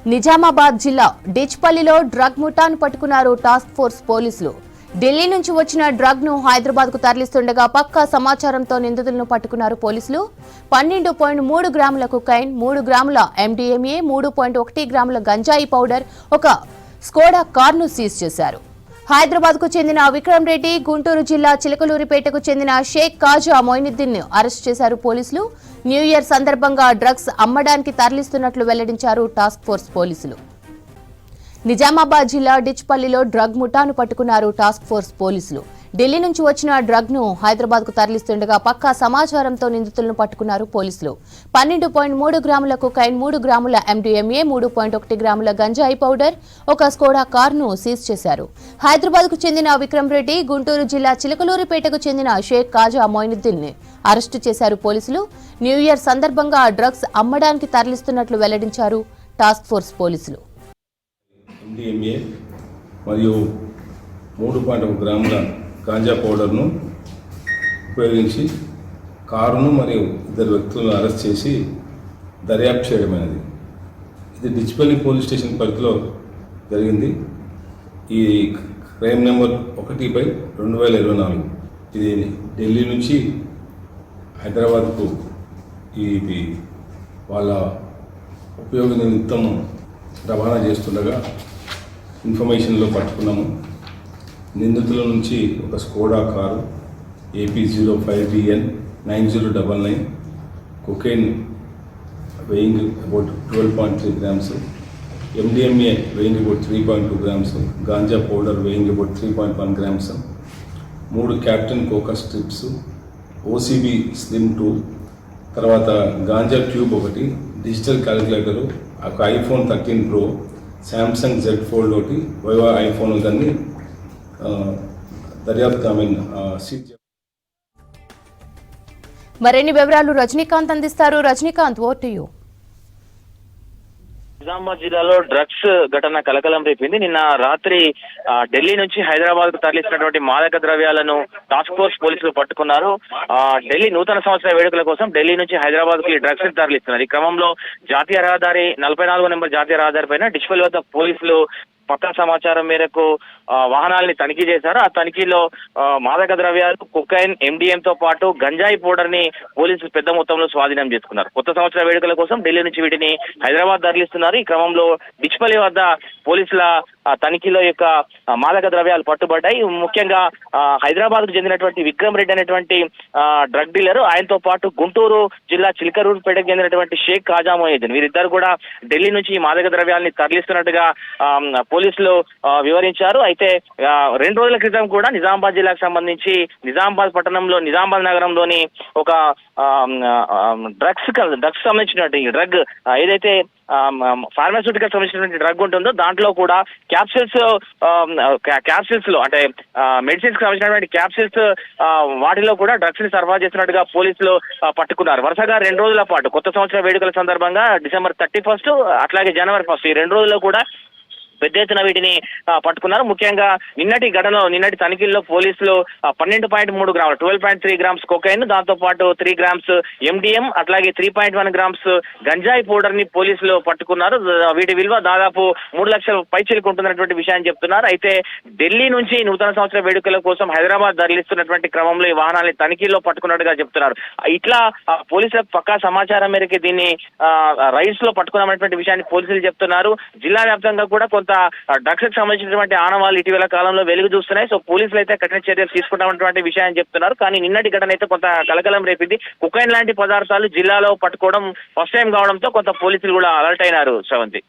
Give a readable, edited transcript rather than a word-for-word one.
నిజామాబాద్ జిల్లా డిచ్పల్లిలో డ్రగ్ ముఠాను పట్టుకున్నారు task force పోలీసులు. ఢిల్లీ నుంచి వచ్చిన డ్రగ్ ను హైదరాబాద్ కు తరలిస్తుండగా పక్కా సమాచారంతో నిందితులను పట్టుకున్నారు పోలీసులు. 12.3 గ్రాముల కొకైన్, 3 గ్రాముల MDMA, 3.1 గ్రాముల గంజాయి పౌడర్, ఒక స్కోడా కారును సీజ్ చేశారు. హైదరాబాద్ కు చెందిన విక్రమ్ రెడ్డి, గుంటూరు జిల్లా చిలకలూరిపేటకు చెందిన షేక్ కాజా మొయినుద్దీన్ ను అరెస్ట్ చేశారు పోలీసులు. న్యూ ఇయర్ సందర్భంగా డ్రగ్స్ అమ్మడానికి తరలిస్తున్నట్లు వెల్లడించారు టాస్క్ ఫోర్స్ పోలీసులు. నిజామాబాద్ జిల్లా డిచ్పల్లిలో డ్రగ్ ముఠాను పట్టుకున్నారు టాస్క్ ఫోర్స్ పోలీసులు. ఢిల్లీ నుంచి వచ్చిన డ్రగ్ ను హైదరాబాద్ కు తరలిస్తుండగా పక్కా సమాచారంతో నిందితులను పట్టుకున్నారు పోలీసులు. 12.3 గ్రాముల కొకైన్, 3 గ్రాముల MDMA, 3.1 గ్రాముల గంజాయి పౌడర్, ఒక స్కోడా కారును సీజ్ చేశారు. హైదరాబాద్ కు చెందిన విక్రమ్ రెడ్డి, గుంటూరు జిల్లా చిలకలూరిపేటకు చెందిన షేక్ కాజా మొయినుద్దీన్ ని అరెస్టు చేశారు పోలీసులు. న్యూ ఇయర్ సందర్భంగా డ్రగ్స్ అమ్మడానికి తరలిస్తున్నట్లు వెల్లడించారు టాస్క్ ఫోర్స్ పోలీసులు. MDMA మరియు 3.1 గ్రాముల గాంజా పౌడర్ను ఉపయోగించి కారును మరియు ఇద్దరు వ్యక్తులను అరెస్ట్ చేసి దర్యాప్తు చేయడమైనది. ఇది డిచ్పల్లి పోలీస్ స్టేషన్ పరిధిలో జరిగింది. ఈ క్రైమ్ నెంబర్ 1/2024. ఇది ఢిల్లీ నుంచి హైదరాబాద్కు ఇది వాళ్ళ ఉపయోగ నిమిత్తం రవాణా చేస్తుండగా ఇన్ఫర్మేషన్లో పట్టుకున్నాము. నిందితుల నుంచి ఒక Skoda car AP05DN 9099, cocaine weighing about 12.3 grams, MDMA weighing about 3.2 grams, ganja powder weighing about 3.1 grams, 3 captain coca strips, OCB slim 2, తర్వాత గాంజా ట్యూబ్ ఒకటి, డిజిటల్ క్యాలిక్యులేటరు, ఒక iPhone 13 Pro, Samsung Z Fold ఒకటి, వైవా ఐఫోన్ దాన్ని దర్యాప్తు మరిన్ని వివరాలు రజనీకాంత్ అందిస్తారు. Rajinikanth, over to you. Nizamabad జిల్లాలో డ్రగ్స్ ఘటన కలకలం రేపింది. నిన్న రాత్రి ఢిల్లీ నుంచి హైదరాబాద్ కు తరలిస్తున్నటువంటి మాదక ద్రవ్యాలను టాస్క్ ఫోర్స్ పోలీసులు పట్టుకున్నారు. ఢిల్లీ నూతన సంవత్సర వేడుకల కోసం ఢిల్లీ నుంచి హైదరాబాద్ కి డ్రగ్స్ తరలిస్తున్నారు. ఈ క్రమంలో జాతీయ రహదారి 44వ నెంబర్ జాతీయ రహదారి పైన డిచ్పల్లి వద్ద పోలీసులు పక్కా సమాచారం మేరకు వాహనాలని తనిఖీ చేశారు. ఆ తనిఖీలో మాదక ద్రవ్యాలు, కొకైన్, MDMA తో పాటు గంజాయి పౌడర్ ని పోలీసులు పెద్ద మొత్తంలో స్వాధీనం చేసుకున్నారు. కొత్త సంవత్సర వేడుకల కోసం ఢిల్లీ నుంచి వీటిని హైదరాబాద్ తరలిస్తున్నారు. ఈ క్రమంలో డిచ్పల్లి వద్ద పోలీసుల తనిఖీలో యొక్క మాదక ద్రవ్యాలు పట్టుబడ్డాయి. ముఖ్యంగా హైదరాబాద్ కు చెందినటువంటి విక్రమ్ రెడ్డి అనేటువంటి డ్రగ్ డీలర్, ఆయనతో పాటు గుంటూరు జిల్లా చిలకలూరిపేటకు చెందినటువంటి షేక్ కాజా మొయినుద్దీన్, వీరిద్దరు కూడా ఢిల్లీ నుంచి ఈ మాదక ద్రవ్యాలని తరలిస్తున్నట్టుగా పోలీసులు వివరించారు. అయితే 2 రోజుల క్రితం కూడా నిజామాబాద్ జిల్లాకు సంబంధించి నిజామాబాద్ పట్టణంలో, నిజామాబాద్ నగరంలోని ఒక డ్రగ్స్ సంబంధించినటువంటి డ్రగ్ ఏదైతే ఫార్మాస్యూటికల్ సంబంధించినటువంటి డ్రగ్ ఉంటుందో దాంట్లో కూడా క్యాప్సిల్స్ లో అంటే మెడిసిన్స్ కి సంబంధించినటువంటి క్యాప్సిల్స్ వాటిలో కూడా డ్రగ్స్ ని సరఫరా చేస్తున్నట్టుగా పోలీసులు పట్టుకున్నారు. వరుసగా 2 రోజుల పాటు కొత్త సంవత్సర వేడుకల సందర్భంగా డిసెంబర్ 31 అట్లాగే జనవరి 1 ఈ 2 రోజుల్లో కూడా పెద్ద ఎత్తున వీటిని పట్టుకున్నారు. ముఖ్యంగా నిన్నటి తనిఖీల్లో పోలీసులు 12.3 గ్రాములు 12.3 గ్రామ్స్ కొకైన్, దాంతో పాటు 3 గ్రామ్స్ MDMA, అట్లాగే 3.1 గ్రామ్స్ గంజాయి పౌడర్ ని పోలీసులు పట్టుకున్నారు. వీటి విలువ దాదాపు 3 లక్షల పైచిలకు ఉంటున్నటువంటి విషయాన్ని చెప్తున్నారు. అయితే ఢిల్లీ నుంచి నూతన సంవత్సర వేడుకల కోసం హైదరాబాద్ తరలిస్తున్నటువంటి క్రమంలో ఈ వాహనాన్ని తనిఖీల్లో పట్టుకున్నట్టుగా చెప్తున్నారు. ఇట్లా పోలీసులకు పక్కా సమాచారం మేరకు దీన్ని రైడ్స్ లో పట్టుకున్నటువంటి విషయాన్ని పోలీసులు చెప్తున్నారు. జిల్లా వ్యాప్తంగా కూడా కొంత డ్రగ్స్ కి సంబంధించినటువంటి ఆనవాళ్ళు ఇటీవల కాలంలో వెలుగు చూస్తున్నాయి. సో పోలీసులు అయితే కఠిన చర్యలు తీసుకుంటామన్నటువంటి విషయాన్ని చెప్తున్నారు. కానీ నిన్నటి ఘటన అయితే కొంత కలకలం రేపింది. కొకైన్ లాంటి పదార్థాలు జిల్లాలో పట్టుకోవడం ఫస్ట్ టైం కావడంతో కొంత పోలీసులు కూడా అలర్ట్ అయినారు. శ్రవంతి.